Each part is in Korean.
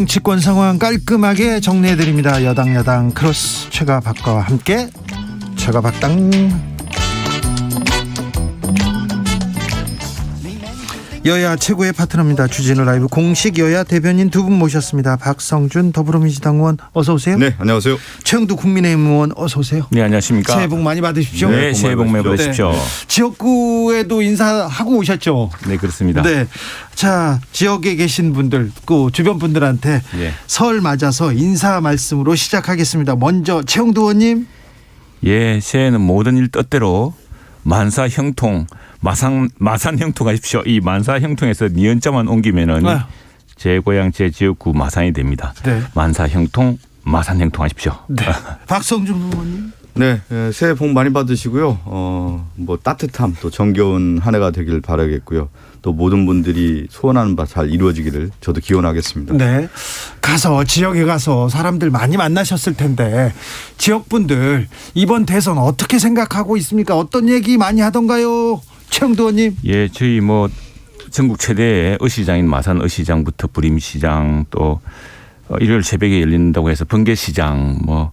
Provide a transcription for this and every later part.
정치권 상황 깔끔하게 정리해드립니다. 여당 야당 크로스 최가박과 함께 최가박당. 여야 최고의 파트너입니다. 주진우 라이브 공식 여야 대변인 두 분 모셨습니다. 박성준 더불어민주당 의원 어서 오세요. 네, 안녕하세요. 최영두 국민의힘 의원 어서 오세요. 네, 안녕하십니까. 새해 복 많이 받으십시오. 네, 새해 복 많이 받으십시오. 네. 지역구에도 인사하고 오셨죠. 네, 그렇습니다. 네, 자 지역에 계신 분들, 그 주변 분들한테 예. 설 맞아서 인사 말씀으로 시작하겠습니다. 먼저 최영두 의원님. 예, 새해는 모든 일 뜻대로 만사 형통, 마산 형통하십시오. 이 만사 형통에서 니은자만 옮기면은 제 고향 제 지역구 마산이 됩니다. 네. 만사 형통, 마산 형통하십시오. 네. 박성준 의원님. 네, 새해 복 많이 받으시고요. 뭐 따뜻함 또 정겨운 한 해가 되길 바라겠고요. 또 모든 분들이 소원하는 바 잘 이루어지기를 저도 기원하겠습니다. 네. 가서 지역에 가서 사람들 많이 만나셨을 텐데 지역분들 이번 대선 어떻게 생각하고 있습니까? 어떤 얘기 많이 하던가요? 최영두 의원님. 예, 저희 뭐 전국 최대의 어시장인 마산 어시장부터 부림시장 또 일요일 새벽에 열린다고 해서 번개시장 뭐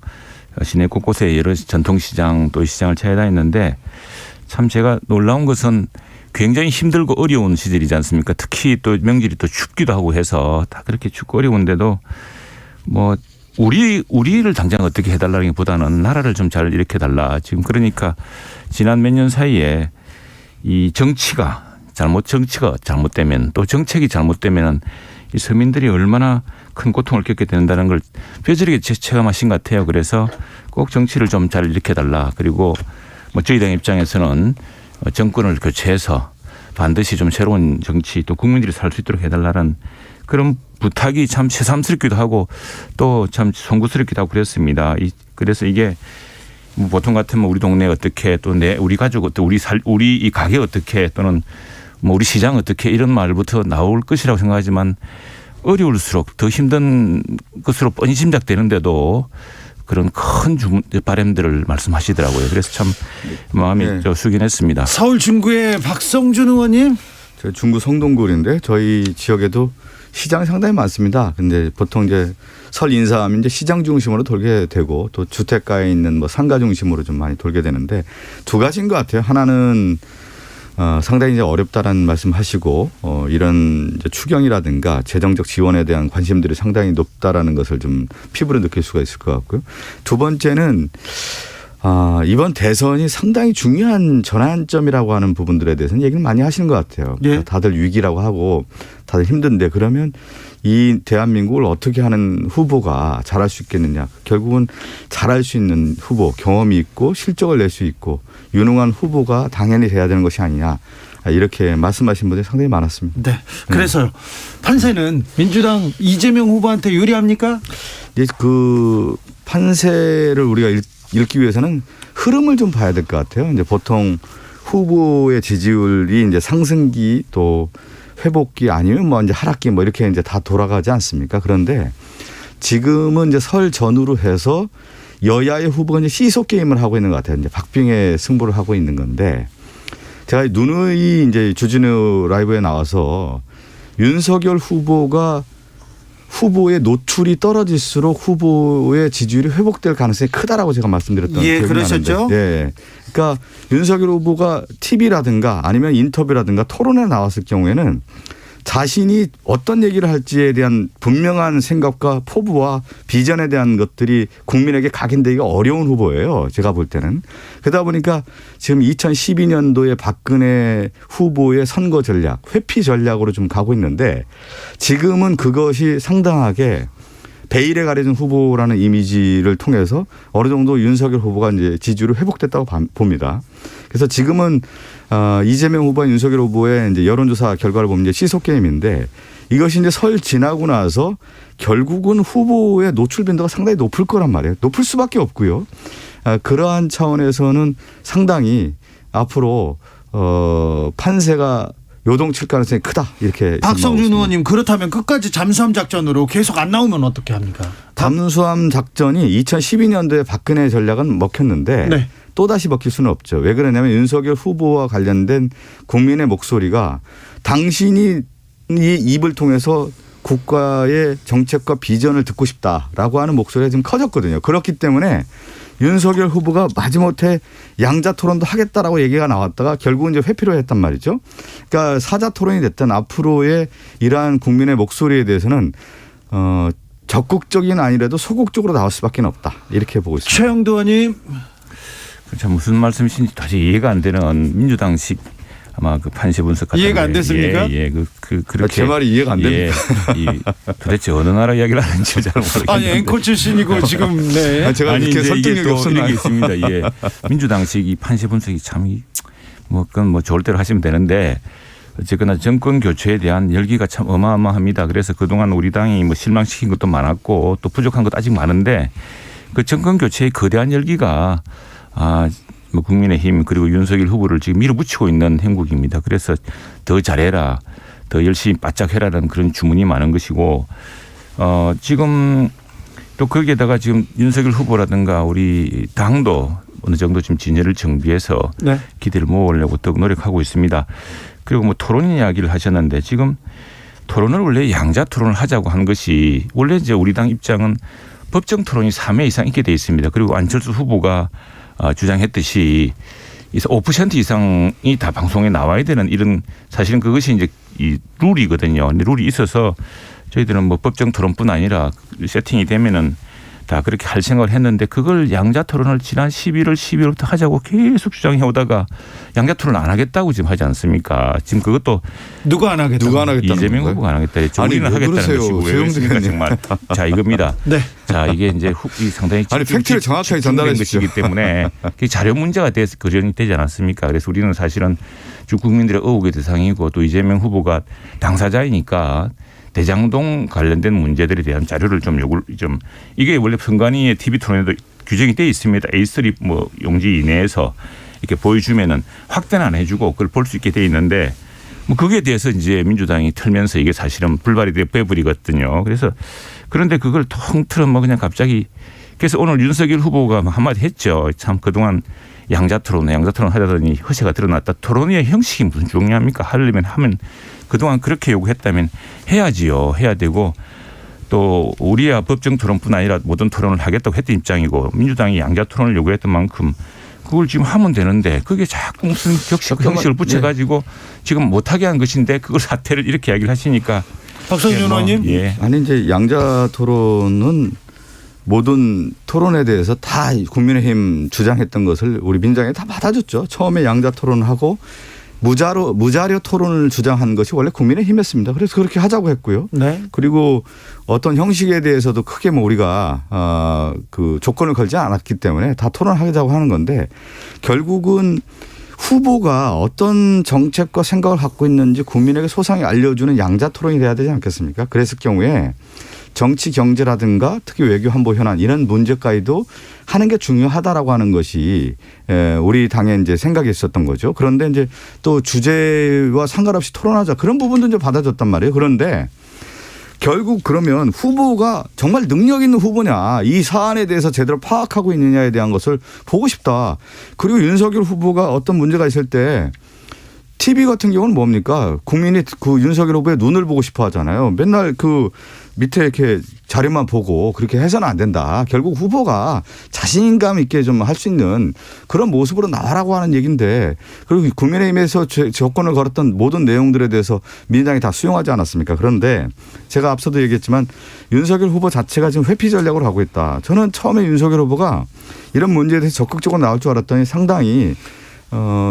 시내 곳곳에 여러 전통시장 또 시장을 찾아다녔는데 참 제가 놀라운 것은 굉장히 힘들고 어려운 시절이지 않습니까? 특히 또 명절이 또 춥기도 하고 해서 다 그렇게 춥고 어려운데도 뭐 우리를 당장 어떻게 해달라는 것보다는 나라를 좀 잘 일으켜달라. 지금 그러니까 지난 몇 년 사이에 이 정치가 잘못되면 또 정책이 잘못되면 이 서민들이 얼마나 큰 고통을 겪게 된다는 걸 뼈저리게 체감하신 것 같아요. 그래서 꼭 정치를 좀 잘 일으켜달라. 그리고 뭐 저희 당 입장에서는 정권을 교체해서 반드시 좀 새로운 정치 또 국민들이 살 수 있도록 해달라는 그런 부탁이 참 새삼스럽기도 하고 또 참 송구스럽기도 하고 그랬습니다. 그래서 이게 뭐 보통 같으면 우리 동네 어떻게 또 우리 가족 어떻게 우리 이 가게 어떻게 또는 뭐 우리 시장 어떻게 이런 말부터 나올 것이라고 생각하지만 어려울수록 더 힘든 것으로 뻔히 짐작되는데도 그런 큰 바람들을 말씀하시더라고요. 그래서 참 마음이 좀 숙연했습니다. 서울 중구의 박성준 의원님. 저 중구 성동구인데 저희 지역에도 시장이 상당히 많습니다. 근데 보통 이제 설 인사하면 이제 시장 중심으로 돌게 되고 또 주택가에 있는 뭐 상가 중심으로 좀 많이 돌게 되는데 두 가지인 것 같아요. 하나는 상당히 이제 어렵다라는 말씀하시고 이런 이제 추경이라든가 재정적 지원에 대한 관심들이 상당히 높다라는 것을 좀 피부로 느낄 수가 있을 것 같고요. 두 번째는 이번 대선이 상당히 중요한 전환점이라고 하는 부분들에 대해서는 얘기를 많이 하시는 것 같아요. 네. 다들 위기라고 하고 다들 힘든데 그러면 이 대한민국을 어떻게 하는 후보가 잘할 수 있겠느냐. 결국은 잘할 수 있는 후보, 경험이 있고 실적을 낼 수 있고 유능한 후보가 당연히 돼야 되는 것이 아니냐. 이렇게 말씀하신 분들이 상당히 많았습니다. 네. 그래서 판세는 민주당 이재명 후보한테 유리합니까? 그 판세를 우리가 읽기 위해서는 흐름을 좀 봐야 될 것 같아요. 이제 보통 후보의 지지율이 이제 상승기 또 회복기 아니면 뭐 이제 하락기 뭐 이렇게 이제 다 돌아가지 않습니까? 그런데 지금은 이제 설 전후로 해서 여야의 후보가 이제 시소 게임을 하고 있는 것 같아요. 이제 박빙의 승부를 하고 있는 건데 제가 누누이 이제 주진우 라이브에 나와서 윤석열 후보가 후보의 노출이 떨어질수록 후보의 지지율이 회복될 가능성이 크다라고 제가 말씀드렸던 기억이 그러셨죠? 나는데. 예. 그러니까 윤석열 후보가 TV라든가 아니면 인터뷰라든가 토론에 나왔을 경우에는 자신이 어떤 얘기를 할지에 대한 분명한 생각과 포부와 비전에 대한 것들이 국민에게 각인되기가 어려운 후보예요. 제가 볼 때는. 그러다 보니까 지금 2012년도에 박근혜 후보의 선거 전략, 회피 전략으로 좀 가고 있는데 지금은 그것이 상당하게 베일에 가려진 후보라는 이미지를 통해서 어느 정도 윤석열 후보가 이제 지지율이 회복됐다고 봅니다. 그래서 지금은 이재명 후보와 윤석열 후보의 이제 여론조사 결과를 보면 이제 시소 게임인데 이것이 이제 설 지나고 나서 결국은 후보의 노출 빈도가 상당히 높을 거란 말이에요. 높을 수밖에 없고요. 그러한 차원에서는 상당히 앞으로 판세가 요동칠 가능성이 크다 이렇게. 박성준 의원님 그렇다면 끝까지 잠수함 작전으로 계속 안 나오면 어떻게 합니까? 잠수함 작전이 2012년도에 박근혜 전략은 먹혔는데 네. 또다시 먹힐 수는 없죠. 왜 그러냐면 윤석열 후보와 관련된 국민의 목소리가 당신이 이 입을 통해서 국가의 정책과 비전을 듣고 싶다라고 하는 목소리가 지금 커졌거든요. 그렇기 때문에 윤석열 후보가 마지못해 양자 토론도 하겠다라고 얘기가 나왔다가 결국은 이제 회피로 했단 말이죠. 그러니까 사자 토론이 됐든 앞으로의 이러한 국민의 목소리에 대해서는 적극적인 아니라도 소극적으로 나올 수밖에 없다. 이렇게 보고 있습니다. 최영도 의원님. 참 무슨 말씀이신지 다시 이해가 안 되는 민주당식 아마 그 판시 분석 같은 이해가 안 됐습니까? 예, 그렇게 제 말이 이해가 안 됩니다. 도대체 어느 나라 이야기를 하는지 잘 모르겠는데. 아니 앵커 출신이고 지금 네. 제가 아니 이렇게 이제 이게 설득력이 또 없었나요? 이런 게 있습니다. 예. 민주당식 이 판시 분석이 참 그건 뭐 좋을 대로 하시면 되는데 어쨌거나 정권 교체에 대한 열기가 참 어마어마합니다. 그래서 그동안 우리 당이 뭐 실망시킨 것도 많았고 또 부족한 것도 아직 많은데 그 정권 교체의 거대한 열기가 뭐 국민의힘 그리고 윤석열 후보를 지금 밀어붙이고 있는 형국입니다. 그래서 더 잘해라, 더 열심히 바짝 해라라는 그런 주문이 많은 것이고 지금 또 거기에다가 지금 윤석열 후보라든가 우리 당도 어느 정도 지금 진열을 정비해서 네. 기대를 모으려고 더욱 노력하고 있습니다. 그리고 뭐 토론 이야기를 하셨는데 지금 토론을 원래 양자 토론을 하자고 한 것이 원래 이제 우리 당 입장은 법정 토론이 3회 이상 있게 돼 있습니다. 그리고 안철수 후보가 주장했듯이 5% 이상이 다 방송에 나와야 되는 이런 사실은 그것이 이제 이 룰이거든요. 근데 룰이 있어서 저희들은 뭐 법정 토론뿐 아니라 세팅이 되면은 다 그렇게 할 생각을 했는데 그걸 양자 토론을 지난 11월 12월부터 하자고 계속 주장해 오다가 양자 토론 안 하겠다고 지금 하지 않습니까? 지금 그것도 누가 안 하겠다. 누가 안 하겠다는 이재명 건가요? 후보가 안 하겠다 했죠. 아니, 우리는 왜 하겠다는 그러세요? 것이고 왜 그렇습니까 정말. 자 이겁니다. 네. 자 이게 이제 이 상당히 아니, 팩트를 정확하게 전달해 주십시오. 것이기 때문에 그게 자료 문제가 돼서 거론이 되지 않았습니까? 그래서 우리는 사실은 주 국민들의 의혹의 대상이고 또 이재명 후보가 당사자이니까 대장동 관련된 문제들에 대한 자료를 좀 이게 원래 선관위의 TV 토론에도 규정이 되어 있습니다. A3 뭐 용지 이내에서 이렇게 보여주면은 확대는 안 해주고 그걸 볼 수 있게 되어 있는데 뭐 거기에 대해서 이제 민주당이 털면서 이게 사실은 불발이 돼버리거든요. 그래서 그런데 그걸 통틀어 뭐 그냥 갑자기 그래서 오늘 윤석열 후보가 한마디 했죠. 참 그동안 양자 토론 하자더니 허세가 드러났다. 토론의 형식이 무슨 중요합니까? 하려면 하면 그동안 그렇게 요구했다면 해야지요. 해야 되고 또 우리야 법정 토론뿐 아니라 모든 토론을 하겠다고 했던 입장이고 민주당이 양자 토론을 요구했던 만큼 그걸 지금 하면 되는데 그게 자꾸 무슨 형식을 붙여가지고 지금 못하게 한 것인데 그걸 사태를 이렇게 이야기를 하시니까 박성준 의원님. 예. 아니 이제 양자 토론은 모든 토론에 대해서 다 국민의힘 주장했던 것을 우리 민주당이 다 받아줬죠. 처음에 양자 토론을 하고 무자료 토론을 주장한 것이 원래 국민의힘이었습니다. 그래서 그렇게 하자고 했고요. 네. 그리고 어떤 형식에 대해서도 크게 뭐 우리가 그 조건을 걸지 않았기 때문에 다 토론하자고 하는 건데 결국은 후보가 어떤 정책과 생각을 갖고 있는지 국민에게 소상히 알려주는 양자 토론이 돼야 되지 않겠습니까? 그랬을 경우에 정치 경제라든가 특히 외교 안보 현안 이런 문제까지도 하는 게 중요하다라고 하는 것이 우리 당의 이제 생각이 있었던 거죠. 그런데 이제 또 주제와 상관없이 토론하자 그런 부분도 이제 받아줬단 말이에요. 그런데 결국 그러면 후보가 정말 능력 있는 후보냐 이 사안에 대해서 제대로 파악하고 있느냐에 대한 것을 보고 싶다. 그리고 윤석열 후보가 어떤 문제가 있을 때 TV 같은 경우는 뭡니까? 국민이 그 윤석열 후보의 눈을 보고 싶어 하잖아요. 맨날 그 밑에 이렇게 자료만 보고 그렇게 해서는 안 된다. 결국 후보가 자신감 있게 좀 할 수 있는 그런 모습으로 나와라고 하는 얘기인데 그리고 국민의힘에서 조건을 걸었던 모든 내용들에 대해서 민주당이 다 수용하지 않았습니까? 그런데 제가 앞서도 얘기했지만 윤석열 후보 자체가 지금 회피 전략으로 가고 있다. 저는 처음에 윤석열 후보가 이런 문제에 대해서 적극적으로 나올 줄 알았더니 상당히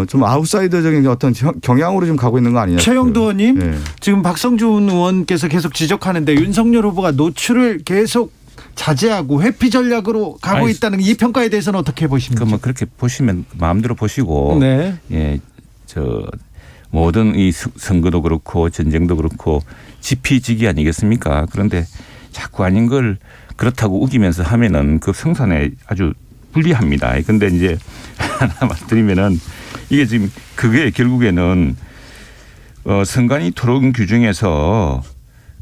좀 아웃사이더적인 어떤 경향으로 좀 가고 있는 거 아니냐. 최영도 의원님. 네. 지금 박성준 의원께서 계속 지적하는데 윤석열 후보가 노출을 계속 자제하고 회피 전략으로 가고 있다는 이 평가에 대해서는 어떻게 보십니까? 뭐 그렇게 보시면 마음대로 보시고 네. 예, 모든 이 선거도 그렇고 전쟁도 그렇고 지피지기 아니겠습니까? 그런데 자꾸 아닌 걸 그렇다고 우기면서 하면은 그 생산에 아주 불리합니다. 근데 이제 하나 말씀드리면은 이게 지금 그게 결국에는 선관위 토론 규정에서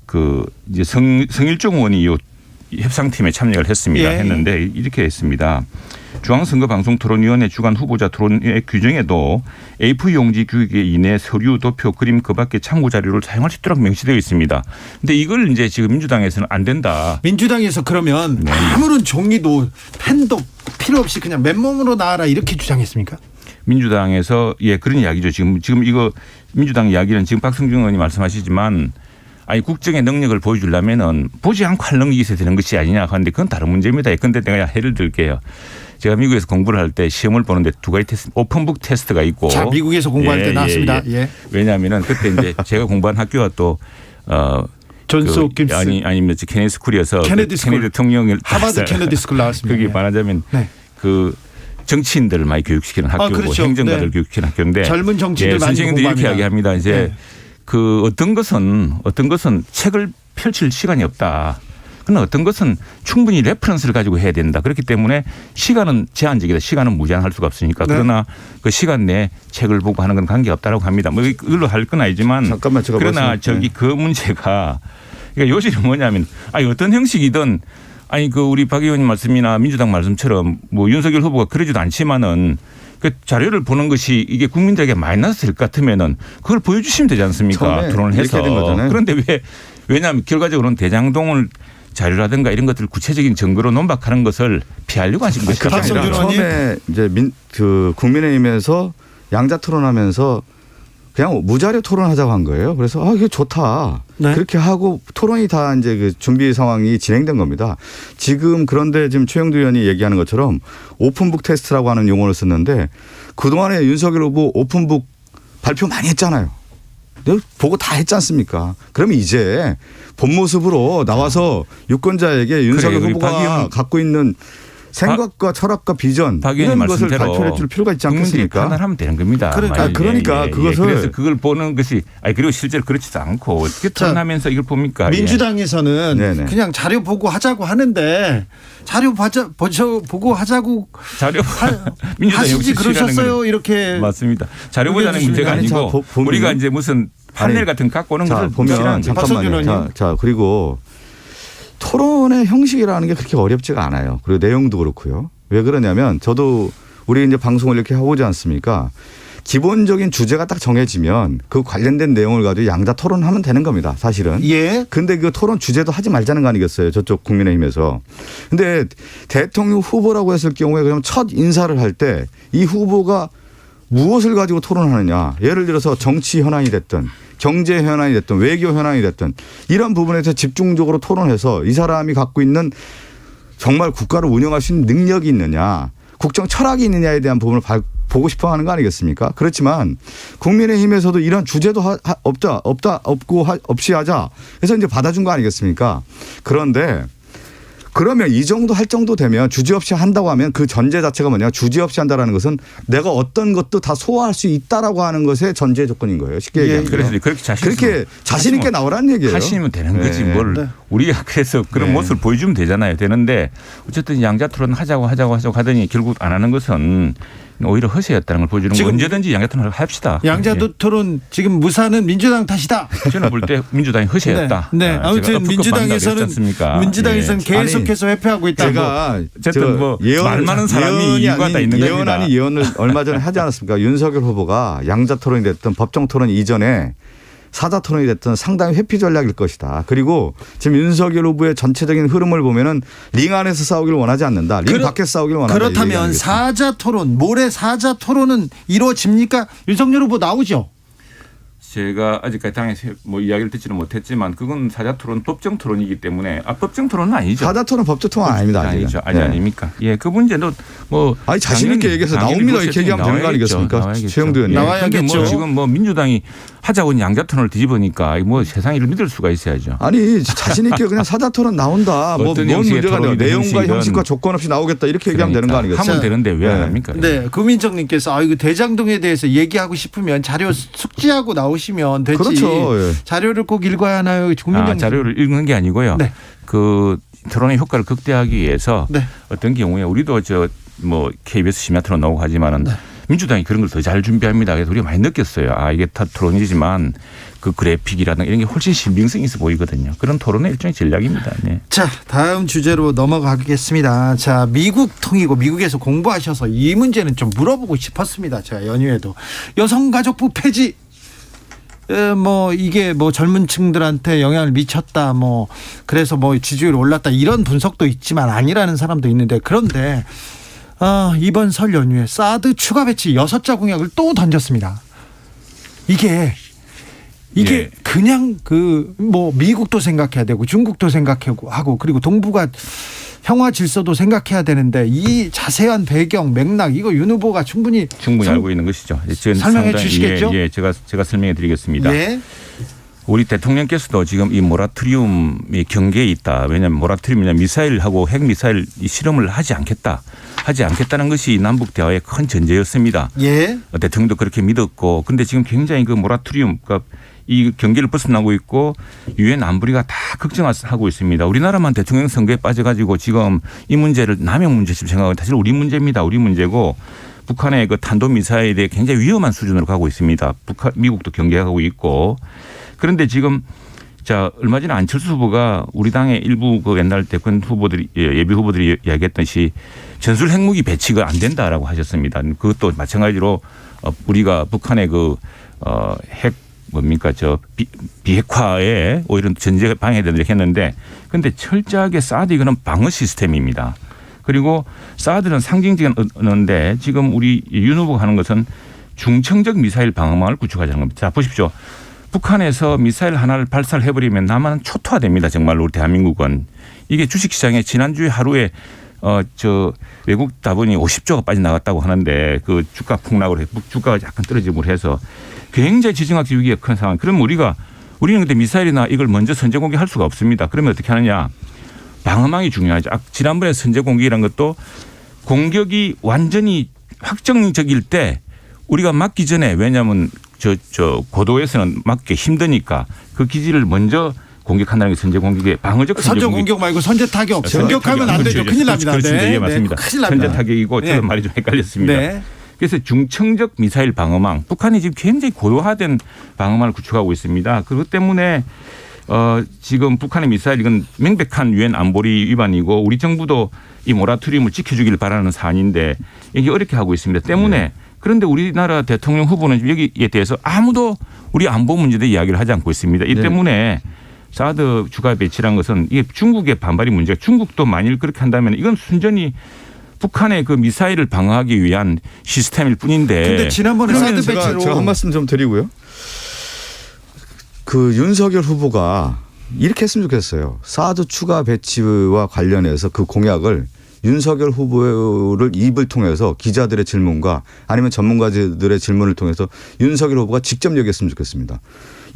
그 이제 성일종 의원이 이 협상팀에 참여를 했습니다. 예. 했는데 이렇게 했습니다. 중앙선거방송토론위원회 주간 후보자 토론의 규정에도 A4 용지 규격에 이내 서류, 도표, 그림 그 밖에 참고 자료를 사용할 수 있도록 명시되어 있습니다. 그런데 이걸 이제 지금 민주당에서는 안 된다. 민주당에서 그러면 아무런 종이도 펜도 필요 없이 그냥 맨몸으로 나와라 이렇게 주장했습니까? 민주당에서 그런 이야기죠. 지금 이거 민주당 이야기는 지금 박성중 의원이 말씀하시지만 아니 국정의 능력을 보여주려면은 보지 않고 할 능력이 있어야 되는 것이 아니냐 하는데 그건 다른 문제입니다. 그런데 내가 예를 들게요. 제가 미국에서 공부를 할 때 시험을 보는데 두 가지 테스트, 오픈북 테스트가 있고. 자, 미국에서 공부할 때 나왔습니다. 예. 왜냐하면은 그때 이제 제가 공부한 학교가 또 존스 홉킨스 아니면 케네디 스쿨이어서 케네디 스쿨. 대통령을 하버드 케네디 스쿨 나왔습니다. 거기 말하자면 그 정치인들을 많이 교육시키는 학교고 그렇죠. 행정가를 교육시키는 학교인데 젊은 정치인들 많이 선생님들이 이렇게 이야기합니다. 이제 그 어떤 것은 책을 펼칠 시간이 없다. 그러나 어떤 것은 충분히 레퍼런스를 가지고 해야 된다. 그렇기 때문에 시간은 제한적이다. 시간은 무제한할 수가 없으니까. 그러나 그 시간 내에 책을 보고 하는 건 관계없다라고 합니다. 뭐 이걸로 할 건 아니지만 잠깐만 제가 그러나 그 문제가 그러니까 요지는 뭐냐면 어떤 형식이든 그 우리 박 의원님 말씀이나 민주당 말씀처럼 뭐 윤석열 후보가 그러지도 않지만은 그 자료를 보는 것이 이게 국민들에게 마이너스 될 것 같으면은 그걸 보여주시면 되지 않습니까? 토론을 해서. 그런데 왜냐하면 결과적으로는 대장동을 자료라든가 이런 것들 구체적인 증거로 논박하는 것을 피하려고 하신 것이다. 처음에 이제 국민의힘에서 양자 토론하면서 그냥 무자료 토론하자고 한 거예요. 그래서 이게 좋다. 네. 그렇게 하고 토론이 다 이제 그 준비 상황이 진행된 겁니다. 그런데 지금 최영두 의원이 얘기하는 것처럼 오픈북 테스트라고 하는 용어를 썼는데 그동안에 윤석열 후보 오픈북 발표 많이 했잖아요. 보고 다 했지 않습니까? 그러면 이제 본 모습으로 나와서 유권자에게 윤석열 후보가 갖고 있는 생각과 철학과 비전 이런 것을 발표해 줄 필요가 있지 않겠습니까? 판단하면 되는 겁니다. 그러니까 그것을 그래서 그걸 보는 것이 그리고 실제로 그렇지도 않고 어떻게 토론하면서 이걸 봅니까? 민주당에서는 그냥 자료 보고 하자고 하는데 자료 보고 하자고 하시지 그러셨어요. 이렇게 맞습니다. 자료 보자는 문제가 아니고 우리가 이제 무슨 판넬 같은 거 갖고 오는 것을 보면 잠깐만요. 자 그리고 토론의 형식이라는 게 그렇게 어렵지가 않아요. 그리고 내용도 그렇고요. 왜 그러냐면 저도 우리 이제 방송을 이렇게 해오지 않습니까? 기본적인 주제가 딱 정해지면 그 관련된 내용을 가지고 양자 토론하면 되는 겁니다. 사실은. 예. 근데 그 토론 주제도 하지 말자는 거 아니겠어요? 저쪽 국민의힘에서. 근데 대통령 후보라고 했을 경우에 그냥 첫 인사를 할 때 이 후보가 무엇을 가지고 토론하느냐. 예를 들어서 정치 현안이 됐든 경제 현안이 됐든 외교 현안이 됐든 이런 부분에 대해서 집중적으로 토론해서 이 사람이 갖고 있는 정말 국가를 운영할 수 있는 능력이 있느냐 국정 철학이 있느냐에 대한 부분을 보고 싶어 하는 거 아니겠습니까? 그렇지만 국민의힘에서도 이런 주제도 없이 하자 해서 이제 받아준 거 아니겠습니까? 그런데 그러면 이 정도 할 정도 되면 주제 없이 한다고 하면 그 전제 자체가 뭐냐 주제 없이 한다라는 것은 내가 어떤 것도 다 소화할 수 있다라고 하는 것의 전제 조건인 거예요. 쉽게 얘기하면. 그래서 그렇게 자신 있게 나오라는 얘기예요. 하시면 되는 거지 뭘 우리가 그래서 그런 모습을 보여주면 되잖아요. 되는데 어쨌든 양자 토론 하자고 하더니 결국 안 하는 것은 오히려 허세였다는 걸 보여주는 거 언제든지 양자 토론을 합시다. 양자 토론 지금 무사는 민주당 탓이다. 저는 볼 때 민주당이 허세였다. 네. 아무튼 민주당에서는 계속해서 회피하고 있다. 제가 어쨌든 말 많은 사람이 이유가 다 있는 겁니다. 예언 아닌 예언을 얼마 전에 하지 않았습니까? 윤석열 후보가 양자 토론이 됐든 법정 토론 이전에 사자 토론이 됐든 상당히 회피 전략일 것이다. 그리고 지금 윤석열 후보의 전체적인 흐름을 보면은 링 안에서 싸우기를 원하지 않는다. 링 밖에서 싸우기를 원한다. 그렇다면 사자 토론, 모레 사자 토론은 이루어집니까? 윤석열 후보 나오죠? 제가 아직까지 당에서 이야기를 듣지는 못했지만 그건 사자 토론 법정 토론이기 때문에 법정 토론은 아니죠. 사자 토론 법정 토론 아닙니다. 아니죠. 아닙니까? 그 문제는 자신 있게 얘기해서 나옵니다. 이렇게 얘기하면 되는 거 아니겠습니까? 최영두 의원님. 나와야겠죠. 지금 민주당이 하자고 양자 토론을 뒤집으니까 세상에 이를 믿을 수가 있어야죠. 아니 자신 있게 그냥 사자 토론 나온다. 뭔 문제가 돼요. 내용과 형식과 조건 없이 나오겠다 이렇게 얘기하면 되는 거 아니겠어요? 하면 되는데 왜 안 합니까? 네. 구민정님께서 이거 대장동에 대해서 얘기하고 싶으면 자료 숙지하고 나오시면 되지. 그렇죠. 자료를 꼭 읽어야 하나요? 자료를 읽는 게 아니고요. 네. 그 토론의 효과를 극대화하기 위해서 어떤 경우에 우리도 KBS 심야 토론 나오고 하지만은 민주당이 그런 걸 더 잘 준비합니다. 그래서 우리가 많이 느꼈어요. 아, 이게 다 토론이지만 그 그래픽이라든가 이런 게 훨씬 신빙성이 있어 보이거든요. 그런 토론의 일종의 전략입니다. 네. 자, 다음 주제로 넘어가겠습니다. 자, 미국 통이고 미국에서 공부하셔서 이 문제는 좀 물어보고 싶었습니다. 제가 연휴에도 여성가족부 폐지. 뭐 이게 뭐 젊은 층들한테 영향을 미쳤다, 뭐 그래서 뭐 지지율이 올랐다 이런 분석도 있지만 아니라는 사람도 있는데, 그런데 이번 설 연휴에 사드 추가 배치 6자 공약을 또 던졌습니다. 이게 예. 그냥 그 뭐 미국도 생각해야 되고 중국도 생각하고 그리고 동북아 평화 질서도 생각해야 되는데 이 자세한 배경 맥락 이거 윤 후보가 충분히 알고 있는 것이죠. 설명해 주시겠죠? 예, 제가 설명해 드리겠습니다. 예. 우리 대통령께서도 지금 이 모라토리움의 경계에 있다. 왜냐하면 모라토리움이냐 미사일하고 핵미사일 실험을 하지 않겠다는 것이 남북 대화의 큰 전제였습니다. 예. 대통령도 그렇게 믿었고, 근데 지금 굉장히 그 모라토리움, 그러니까 이 경계를 벗어나고 있고 유엔 안보리가 다 걱정하고 있습니다. 우리나라만 대통령 선거에 빠져가지고 지금 이 문제를 남의 문제처럼 생각하고 사실 우리 문제입니다. 우리 문제고 북한의 그 탄도미사일에 굉장히 위험한 수준으로 가고 있습니다. 미국도 경계하고 있고. 그런데 지금 자, 얼마 전에 안철수 후보가 우리 당의 일부 그 옛날 대권 후보들이 예비 후보들이 이야기했듯이 전술 핵무기 배치가 안 된다라고 하셨습니다. 그것도 마찬가지로 우리가 북한의 그 핵 뭡니까 비핵화에 오히려 전제 방해되는 이렇게 했는데, 근데 철저하게 사드 이거는 방어 시스템입니다. 그리고 사드는 상징적인데 지금 우리 윤 후보가 하는 것은 중청적 미사일 방어망을 구축하자는 겁니다. 자, 보십시오. 북한에서 미사일 하나를 발사를 해버리면 남한은 초토화됩니다. 정말로 우리 대한민국은. 이게 주식시장에 지난주에 하루에 외국 자본이 50조가 빠져나갔다고 하는데 그 주가 폭락으로 해서 주가가 약간 떨어짐으로 해서 굉장히 지정학적 위기가 큰 상황. 그럼 우리는 근데 미사일이나 이걸 먼저 선제 공격할 수가 없습니다. 그러면 어떻게 하느냐. 방어망이 중요하죠. 지난번에 선제 공격이라는 것도 공격이 완전히 확정적일 때 우리가 막기 전에, 왜냐하면 고도에서는 막기 힘드니까 그 기지를 먼저 공격한다는 게 선제 공격의 방어적 선제 공격 말고 선제 타격. 공격하면 안 되죠. 큰일 납니다. 그렇습니다. 네, 맞습니다. 큰일 납니다. 선제 타격이고 네. 저는 말이 좀 헷갈렸습니다. 네. 그래서 중청적 미사일 방어망, 북한이 지금 굉장히 고도화된 방어망을 구축하고 있습니다. 그것 때문에 지금 북한의 미사일 이건 명백한 유엔 안보리 위반이고 우리 정부도 이 모라토리움을 지켜주기를 바라는 사안인데 이게 어렵게 하고 있습니다. 때문에 그런데 우리나라 대통령 후보는 여기에 대해서 아무도 우리 안보 문제에 이야기를 하지 않고 있습니다. 이 때문에 사드 추가 배치라는 것은 이게 중국의 반발이 문제가, 중국도 만일 그렇게 한다면 이건 순전히 북한의 그 미사일을 방어하기 위한 시스템일 뿐인데. 근데 지난번에 사드 배치로 제가 한 말씀 좀 드리고요. 그 윤석열 후보가 이렇게 했으면 좋겠어요. 사드 추가 배치와 관련해서 그 공약을 윤석열 후보를 입을 통해서 기자들의 질문과 아니면 전문가들의 질문을 통해서 윤석열 후보가 직접 얘기했으면 좋겠습니다.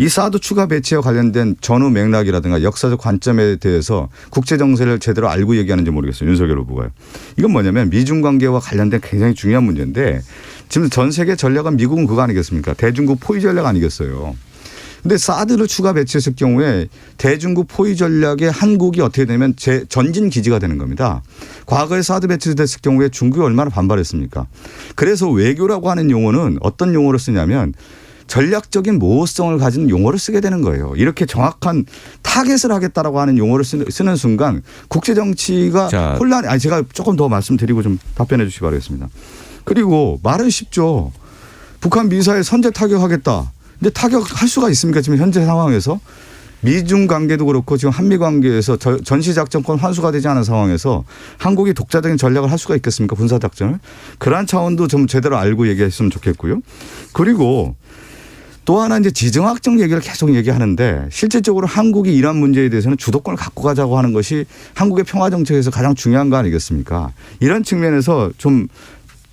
이 사드 추가 배치와 관련된 전후 맥락이라든가 역사적 관점에 대해서 국제 정세를 제대로 알고 얘기하는지 모르겠어요. 윤석열 후보가요. 이건 뭐냐면 미중 관계와 관련된 굉장히 중요한 문제인데 지금 전 세계 전략은 미국은 그거 아니겠습니까? 대중국 포위 전략 아니겠어요. 근데 사드를 추가 배치했을 경우에 대중국 포위 전략에 한국이 어떻게 되면 전진 기지가 되는 겁니다. 과거에 사드 배치됐을 경우에 중국이 얼마나 반발했습니까? 그래서 외교라고 하는 용어는 어떤 용어를 쓰냐면 전략적인 모호성을 가진 용어를 쓰게 되는 거예요. 이렇게 정확한 타겟을 하겠다라고 하는 용어를 쓰는 순간 국제 정치가 혼란이. 제가 조금 더 말씀드리고 좀 답변해 주시기 바라겠습니다. 그리고 말은 쉽죠. 북한 미사일 선제 타격하겠다. 근데 타격할 수가 있습니까? 지금 현재 상황에서 미중 관계도 그렇고 지금 한미 관계에서 전시작전권 환수가 되지 않은 상황에서 한국이 독자적인 전략을 할 수가 있겠습니까? 군사작전을. 그러한 차원도 좀 제대로 알고 얘기했으면 좋겠고요. 그리고 또 하나 이제 지정학적 얘기를 계속 얘기하는데 실질적으로 한국이 이러한 문제에 대해서는 주도권을 갖고 가자고 하는 것이 한국의 평화정책에서 가장 중요한 거 아니겠습니까? 이런 측면에서 좀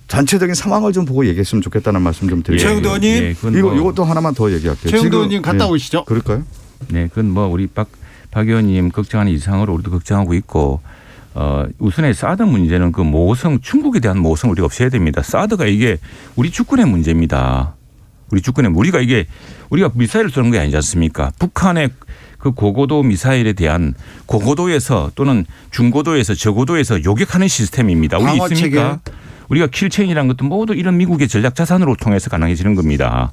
전체적인 상황을 좀 보고 얘기했으면 좋겠다는 말씀 좀 드리겠습니다. 최영도 의원님. 이것도 하나만 더 얘기할게요. 최영도 의원님 갔다 오시죠. 그럴까요? 네, 그건 뭐 우리 박 의원님 걱정하는 이상으로 우리도 걱정하고 있고 우선의 사드 문제는 그 모호성, 중국에 대한 모호성을 우리가 없애야 됩니다. 사드가 이게 우리 주권의 문제입니다. 우리 주권의 우리가 미사일을 쏘는 게 아니지 않습니까? 북한의 그 고고도 미사일에 대한 고고도에서 또는 중고도에서 저고도에서 요격하는 시스템입니다. 우리 있습니까? 우리가 킬체인이라는 것도 모두 이런 미국의 전략 자산으로 통해서 가능해지는 겁니다.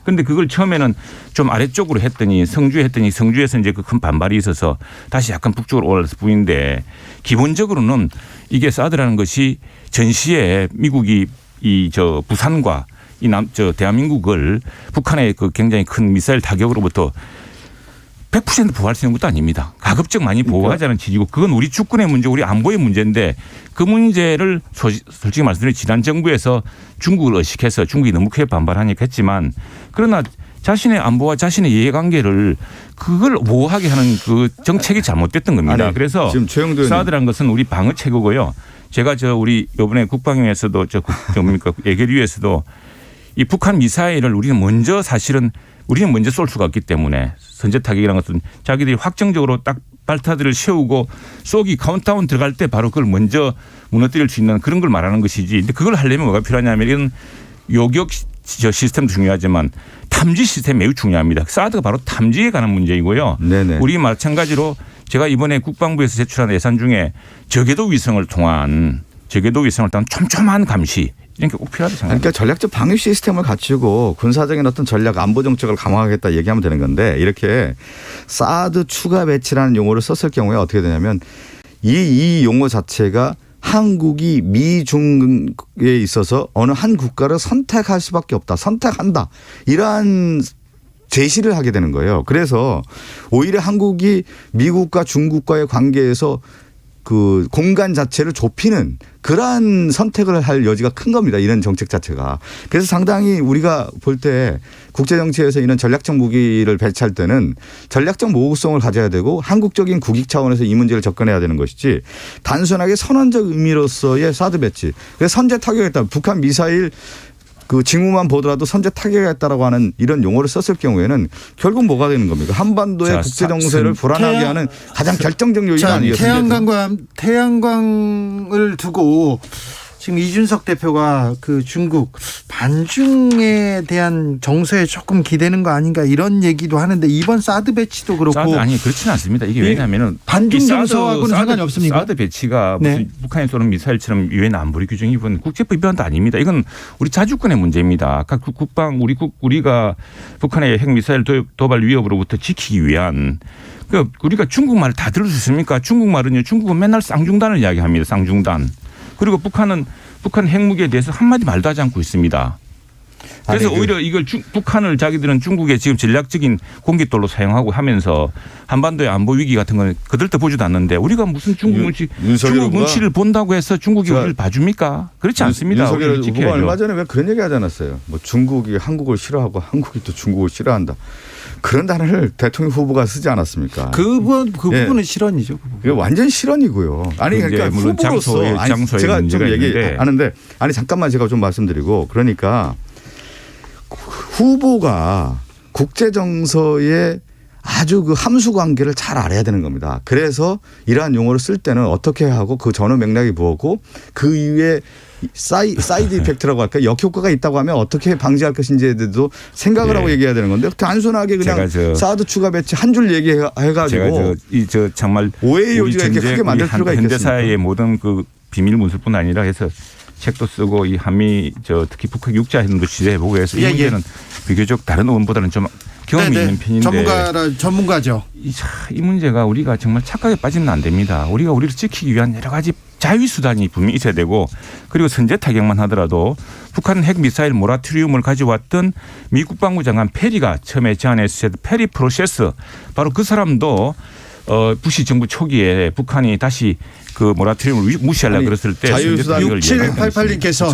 그런데 그걸 처음에는 좀 아래쪽으로 했더니 성주에 했더니 성주에서 이제 그 큰 반발이 있어서 다시 약간 북쪽으로 올라서 뿐인데 기본적으로는 이게 사드라는 것이 전시에 미국이 이 저 부산과 이 대한민국을 북한의 그 굉장히 큰 미사일 타격으로부터 100% 보호할 수 있는 것도 아닙니다. 가급적 많이 보호하자는 취지고 그건 우리 주권의 문제, 우리 안보의 문제인데 그 문제를 솔직히 말씀드리면 지난 정부에서 중국을 의식해서 중국이 너무 크게 반발하니까 했지만 그러나 자신의 안보와 자신의 이해관계를 그걸 보호하게 하는 그 정책이 잘못됐던 겁니다. 아니, 그래서 지금 최영도 사드라는 것은 우리 방어 체계고요. 제가 우리 이번에 국방위에서도 뭡니까 예결위에서도 이 북한 미사일을 우리는 먼저 쏠 수가 없기 때문에 선제 타격이라는 것은 자기들이 확정적으로 딱 발타들을 세우고 쏘기 카운트다운 들어갈 때 바로 그걸 먼저 무너뜨릴 수 있는 그런 걸 말하는 것이지. 근데 그걸 하려면 뭐가 필요하냐면 이런 요격 시스템도 중요하지만 탐지 시스템 매우 중요합니다. 사드가 바로 탐지에 관한 문제이고요. 네네. 우리 마찬가지로 제가 이번에 국방부에서 제출한 예산 중에 저궤도 위성을 통한 촘촘한 감시 이런 게 꼭 필요하다고 생각합니다. 그러니까 전략적 방위 시스템을 갖추고 군사적인 어떤 전략 안보 정책을 강화하겠다 얘기하면 되는 건데 이렇게 사드 추가 배치라는 용어를 썼을 경우에 어떻게 되냐면 이 용어 자체가 한국이 미중에 있어서 어느 한 국가를 선택할 수밖에 없다. 선택한다. 이러한 제시를 하게 되는 거예요. 그래서 오히려 한국이 미국과 중국과의 관계에서 그 공간 자체를 좁히는 그러한 선택을 할 여지가 큰 겁니다. 이런 정책 자체가. 그래서 상당히 우리가 볼 때 국제정치에서 이런 전략적 무기를 배치할 때는 전략적 모호성을 가져야 되고 한국적인 국익 차원에서 이 문제를 접근해야 되는 것이지 단순하게 선언적 의미로서의 사드 배치. 그래서 선제 타격했다. 북한 미사일 그 징후만 보더라도 선제 타격했다라고 하는 이런 용어를 썼을 경우에는 결국 뭐가 되는 겁니까? 한반도의 국제 정세를 불안하게 하는 가장 결정적 요인 아니겠습니까? 태양광을 두고 지금 이준석 대표가 그 중국 반중에 대한 정서에 조금 기대는 거 아닌가 이런 얘기도 하는데 이번 사드 배치도 그렇고 사드 아니 그렇지는 않습니다. 이게 왜냐하면 반중 정서하고는 상관이 없습니까? 사드 배치가 무슨 네. 북한이 쏘는 미사일처럼 유엔 안보리 규정이 입은 국제법 위반도 아닙니다. 이건 우리 자주권의 문제입니다. 아까 우리가 북한의 핵 미사일 도발 위협으로부터 지키기 위한 그러니까 우리가 중국말 다 들을 수 있습니까? 중국은 맨날 쌍중단을 이야기합니다. 쌍중단. 그리고 북한 핵무기에 대해서 한마디 말도 하지 않고 있습니다. 그래서 오히려 이걸 북한을 자기들은 중국의 지금 전략적인 공깃돌로 사용하고 하면서 한반도의 안보 위기 같은 거는 그들도 보지도 않는데 우리가 무슨 중국 눈치를 본다고 해서 중국이 우리를 봐줍니까? 그렇지 않습니다. 윤석열 후보가 얼마 전에 왜 그런 얘기 하지 않았어요? 뭐 중국이 한국을 싫어하고 한국이 또 중국을 싫어한다. 그런 단어를 대통령 후보가 쓰지 않았습니까? 그 부분은 실언이죠. 이게 완전 실언이고요. 아니 그러니까 물론 후보로서 제가 좀 얘기하는데 아니 잠깐만 제가 좀 말씀드리고 그러니까 후보가 국제 정서에 아주 그 함수 관계를 잘 알아야 되는 겁니다. 그래서 이러한 용어를 쓸 때는 어떻게 하고 그 전후 맥락이 뭐고 그 이후에 사이드 이펙트라고 할까요? 역효과가 있다고 하면 어떻게 방지할 것인지에 대해서도 생각을 하고 얘기해야 되는 건데 단순하게 그냥 사드 추가 배치 한 줄 얘기해가지고 정말 오해의 요지가 이렇게 크게 만들 필요가 있겠습니까? 현대사의 모든 그 비밀 문서뿐 아니라 해서 책도 쓰고 이 한미 특히 북핵 육자회담도 취재해보고 해서 이 문제는 비교적 다른 의원보다는 좀 경험이 있는 편인데 전문가죠. 이 문제가 우리가 정말 착각에 빠지면 안 됩니다. 우리가 우리를 지키기 위한 여러 가지 자위 수단이 분명히 있어야 되고 그리고 선제 타격만 하더라도 북한 핵미사일 모라토리움을 가져왔던 미 국방부 장관 페리가 처음에 제안했을 때 페리 프로세스 바로 그 사람도 부시 정부 초기에 북한이 다시 그 모라토리움을 무시하려고 그랬을 때 6788님께서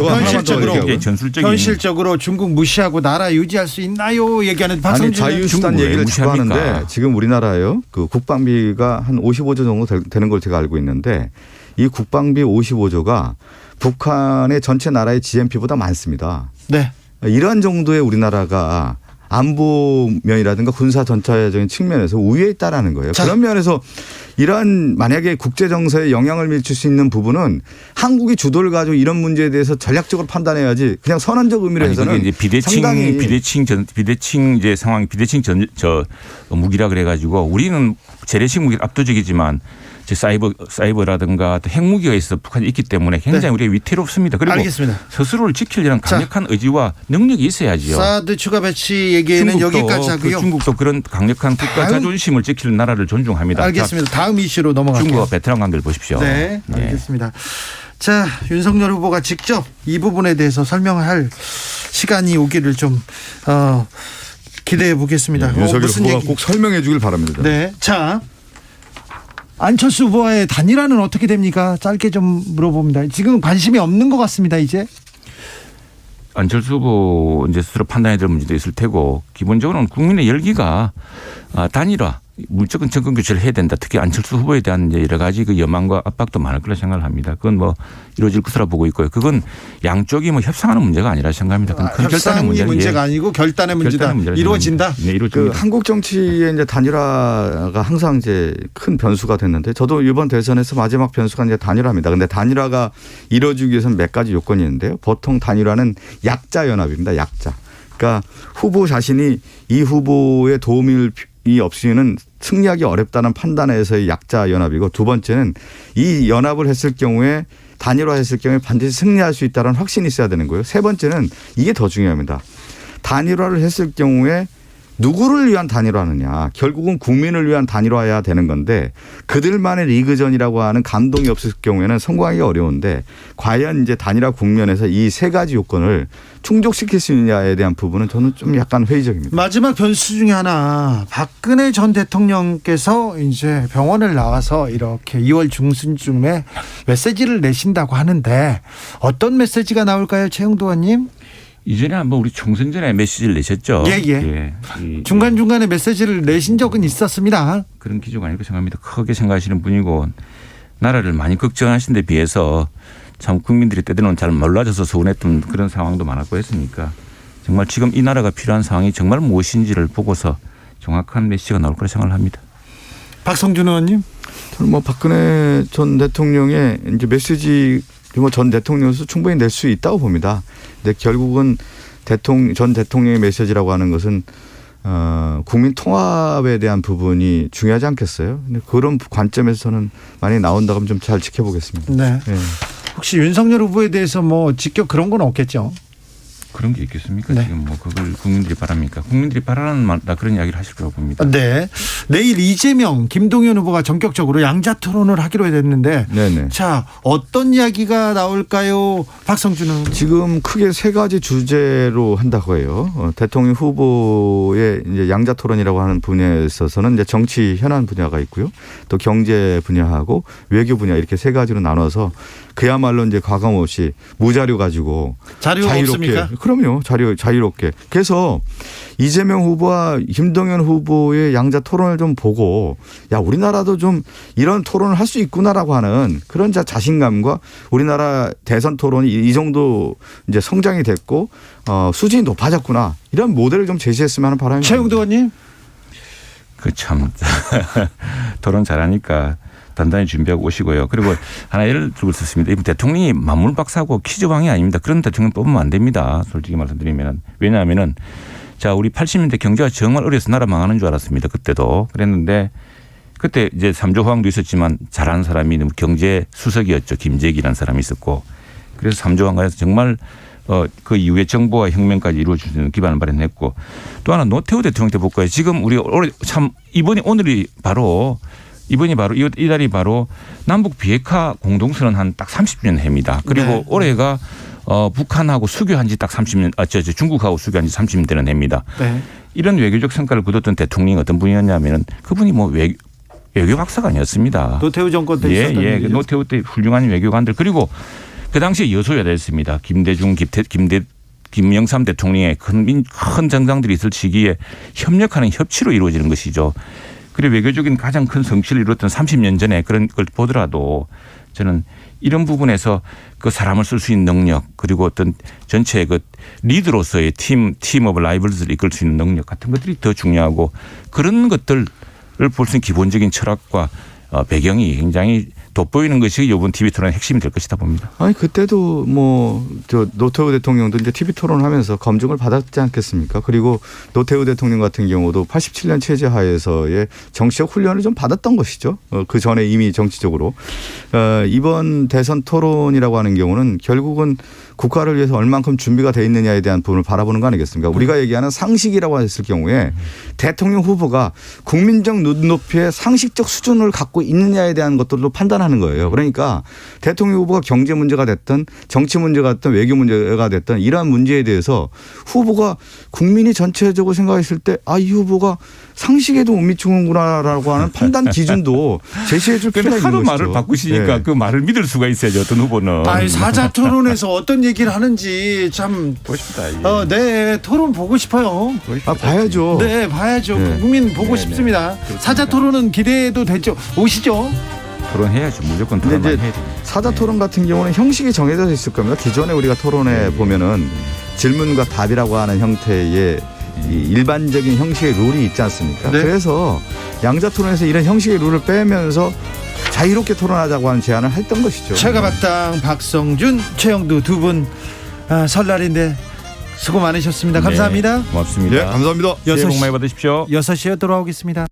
현실적으로 중국 무시하고 나라 유지할 수 있나요? 얘기하는 박성준 자유수단 얘기를 자꾸 하는데 지금 우리나라요 그 국방비가 한 55조 정도 되는 걸 제가 알고 있는데 이 국방비 55조가 북한의 전체 나라의 GNP보다 많습니다. 네. 이런 정도의 우리나라가 안보면이라든가 군사 전차적인 측면에서 우위에 있다라는 거예요. 그런 면에서 이러한 만약에 국제 정세에 영향을 미칠 수 있는 부분은 한국이 주도를 가지고 이런 문제에 대해서 전략적으로 판단해야지 그냥 선언적 의미로 해서는 이제 비대칭 무기라 그래가지고 우리는 재래식 무기 압도적이지만 사이버라든가 또 핵무기가 있어 북한이 있기 때문에 굉장히 우리가 위태롭습니다. 그리고 알겠습니다. 스스로를 지키려는 강력한 의지와 능력이 있어야지요. 사드 추가 배치 얘기는 여기까지 하고요. 중국도 그런 강력한 국가 자존심을 지키는 나라를 존중합니다. 알겠습니다. 다음 이슈로 넘어갈게요. 중국과 베트남 관계를 보십시오. 네, 알겠습니다. 자, 윤석열 후보가 직접 이 부분에 대해서 설명할 시간이 오기를 좀 기대해 보겠습니다. 윤석열 무슨 후보가 얘기? 꼭 설명해 주길 바랍니다. 네, 자, 안철수 후보와의 단일화는 어떻게 됩니까? 짧게 좀 물어봅니다. 지금 관심이 없는 것 같습니다. 이제. 안철수 후보 이제 스스로 판단해야 될 문제도 있을 테고 기본적으로는 국민의 열기가 단일화 무조건 정권 교체를 해야 된다. 특히 안철수 후보에 대한 이제 여러 가지 그 여망과 압박도 많을 거라 생각을 합니다. 그건 뭐 이루어질 것으로 보고 있고요. 그건 양쪽이 뭐 협상하는 문제가 아니라 생각합니다. 그건 큰 결단의 협상이 문제가 아니고 결단의 문제다. 이루어진다. 네, 이루어집니다. 그 한국 정치의 이제 단일화가 항상 이제 큰 변수가 됐는데 저도 이번 대선에서 마지막 변수가 이제 단일화입니다. 근데 단일화가 이루어지기 위해서는 몇 가지 요건이 있는데요. 보통 단일화는 약자 연합입니다. 약자. 그러니까 후보 자신이 이 후보의 도움이 없이는 승리하기 어렵다는 판단에서의 약자 연합이고 두 번째는 이 연합을 했을 경우에 단일화했을 경우에 반드시 승리할 수 있다는 확신이 있어야 되는 거예요. 세 번째는 이게 더 중요합니다. 단일화를 했을 경우에 누구를 위한 단일화느냐. 결국은 국민을 위한 단일화해야 되는 건데 그들만의 리그전이라고 하는 감동이 없을 경우에는 성공하기 어려운데 과연 이제 단일화 국면에서 이 세 가지 요건을 충족시킬 수 있느냐에 대한 부분은 저는 좀 약간 회의적입니다. 마지막 변수 중에 하나 박근혜 전 대통령께서 이제 병원을 나와서 이렇게 2월 중순쯤에 메시지를 내신다고 하는데 어떤 메시지가 나올까요, 최영도 의원님? 이전에 한번 우리 총선 전에 메시지를 내셨죠. 예. 중간중간에 메시지를 내신 적은 있었습니다. 그런 기조가 아닐까 생각합니다. 크게 생각하시는 분이고 나라를 많이 걱정하신 데 비해서 참 국민들이 때로는 잘 몰라져서 서운했던 그런 상황도 많았고 했으니까 정말 지금 이 나라가 필요한 상황이 정말 무엇인지를 보고서 정확한 메시지가 나올 거라 생각을 합니다. 박성준 의원님. 저는 뭐 박근혜 전 대통령의 이제 메시지 뭐 전 대통령으로서 충분히 낼 수 있다고 봅니다. 근데 결국은 전 대통령의 메시지라고 하는 것은 국민 통합에 대한 부분이 중요하지 않겠어요? 근데 그런 관점에서는 많이 나온다고 하면 좀 잘 지켜보겠습니다. 네. 혹시 윤석열 후보에 대해서 뭐 직접 그런 건 없겠죠? 그런 게 있겠습니까? 네. 지금 뭐 그걸 국민들이 바랍니까? 국민들이 바라는 말다 그런 이야기를 하실 거라고 봅니다. 네. 내일 이재명, 김동연 후보가 전격적으로 양자 토론을 하기로 됐는데 네네. 자, 어떤 이야기가 나올까요? 박성준은. 지금 크게 세 가지 주제로 한다고 해요. 대통령 후보의 이제 양자 토론이라고 하는 분야에 있어서는 이제 정치 현안 분야가 있고요. 또 경제 분야하고 외교 분야 이렇게 세 가지로 나눠서 그야말로 이제 과감 없이 무자료 가지고 자료가 없습니까? 그럼요. 자유롭게. 그래서 이재명 후보와 김동연 후보의 양자 토론을 좀 보고 야 우리나라도 좀 이런 토론을 할 수 있구나라고 하는 그런 자신감과 우리나라 대선 토론이 이 정도 이제 성장이 됐고 수준이 높아졌구나 이런 모델을 좀 제시했으면 하는 바람입니다. 최영도 의원님. 그 참 토론 잘하니까 단단히 준비하고 오시고요. 그리고 하나 예를 들고 있습니다. 이번 대통령이 만물박사고 퀴즈왕이 아닙니다. 그런 대통령 뽑으면 안 됩니다. 솔직히 말씀드리면. 왜냐하면은 자 우리 80년대 경제가 정말 어려서 나라 망하는 줄 알았습니다. 그때도. 그랬는데 그때 이제 3조 호황도 있었지만 잘하는 사람이 경제 수석이었죠. 김재기라는 사람이 있었고. 그래서 3조 호황에서 정말 그 이후에 정보와 혁명까지 이루어질 수 있는 기반을 마련했고 또 하나 노태우 대통령 때 볼까요? 지금 우리 올해 참 이달이 바로 남북 비핵화 공동선언 한 딱 30주년 해입니다. 그리고 네. 올해가 북한하고 수교한 지 딱 30년, 중국하고 수교한 지 30년 되는 해입니다. 네. 이런 외교적 성과를 거뒀던 대통령이 어떤 분이었냐면은 그분이 뭐 외교 박사가 아니었습니다. 노태우 정권 때 있었던 예. 일이죠. 노태우 때 훌륭한 외교관들 그리고 그 당시에 여소야대였습니다. 김대중, 김영삼 대통령의 큰 정당들이 있을 시기에 협력하는 협치로 이루어지는 것이죠. 그리고 외교적인 가장 큰 성취를 이뤘던 30년 전에 그런 걸 보더라도 저는 이런 부분에서 그 사람을 쓸 수 있는 능력 그리고 어떤 전체의 그 리드로서의 팀 오브 라이벌들을 이끌 수 있는 능력 같은 것들이 더 중요하고 그런 것들을 볼 수 있는 기본적인 철학과 배경이 굉장히 돋보이는 것이 이번 TV 토론의 핵심이 될 것이다 봅니다. 아니 그때도 뭐 저 노태우 대통령도 이제 TV 토론하면서 검증을 받았지 않겠습니까? 그리고 노태우 대통령 같은 경우도 87년 체제 하에서의 정치적 훈련을 좀 받았던 것이죠. 그 전에 이미 정치적으로 이번 대선 토론이라고 하는 경우는 결국은 국가를 위해서 얼만큼 준비가 돼 있느냐에 대한 부분을 바라보는 거 아니겠습니까? 우리가 얘기하는 상식이라고 했을 경우에 대통령 후보가 국민적 눈높이의 상식적 수준을 갖고 있느냐에 대한 것들도 판단하는 거예요. 그러니까 대통령 후보가 경제 문제가 됐든 정치 문제가 됐든 외교 문제가 됐든 이러한 문제에 대해서 후보가 국민이 전체적으로 생각했을 때 아, 이 후보가 상식에도 못 미치는구나라고 하는 판단 기준도 제시해 줄 필요가 있는 하도 것이죠. 말을 바꾸시니까 네. 그 말을 믿을 수가 있어야죠. 어떤 후보는. 아니, 사자 토론에서 어떤 얘기를 하는지 참. 보고 싶다. 네, 토론 보고 싶어요. 아, 봐야죠. 네, 봐야죠. 네. 국민 보고 네, 싶습니다. 그렇습니다. 사자 토론은 기대도 되죠. 오시죠. 토론해야죠. 무조건 근데 토론만 이제 해야 됩니다. 사자 토론 같은 경우는 형식이 정해져 있을 겁니다. 기존에 우리가 토론에 보면은 질문과 답이라고 하는 형태의 이 일반적인 형식의 룰이 있지 않습니까? 네. 그래서 양자 토론에서 이런 형식의 룰을 빼면서 자유롭게 토론하자고 하는 제안을 했던 것이죠. 최가박당 박성준, 최영두 두 분 설날인데 수고 많으셨습니다. 감사합니다. 네, 고맙습니다. 감사합니다. 새해 복 6시 많이 받으십시오. 6시에 돌아오겠습니다.